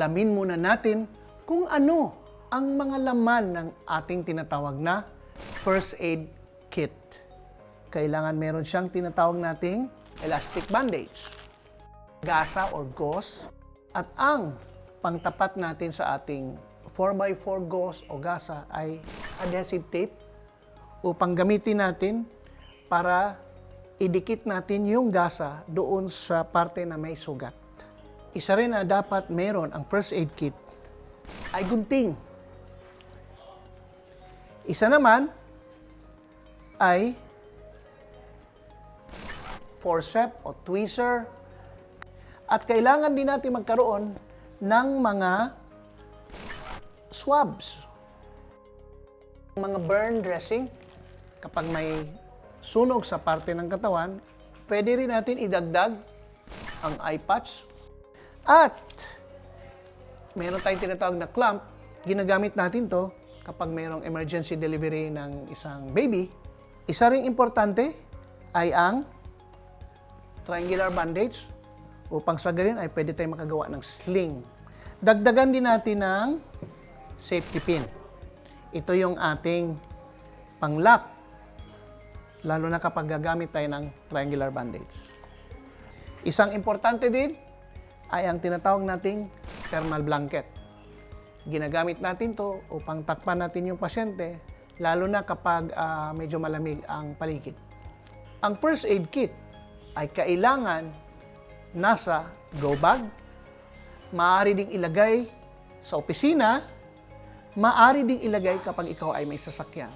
alamin muna natin kung ano ang mga laman ng ating tinatawag na first aid kit. Kailangan meron siyang tinatawag nating elastic bandage, gasa or gauze, at ang pangtapat natin sa ating 4x4 gauze o gasa ay adhesive tape upang gamitin natin para idikit natin yung gasa doon sa parte na may sugat. Isa rin na dapat meron ang first aid kit ay gunting. Isa naman ay forceps o tweezer. At kailangan din natin magkaroon ng mga swabs. Mga burn dressing, kapag may sunog sa parte ng katawan, pwede rin natin idagdag ang eye patch. At meron tayong tinatawag na clamp, ginagamit natin to kapag mayroong emergency delivery ng isang baby. Isa ring importante ay ang triangular bandage upang sa gayon ay pwede tayong makagawa ng sling. Dagdagan din natin ng safety pin. Ito yung ating pang-lock, lalo na kapag gagamit tayo ng triangular bandage. Isang importante din ay ang tinatawag nating thermal blanket. Ginagamit natin to upang takpan natin yung pasyente, lalo na kapag medyo malamig ang paligid. Ang first aid kit ay kailangan nasa go bag, maaari ding ilagay sa opisina, maaari ding ilagay kapag ikaw ay may sasakyan.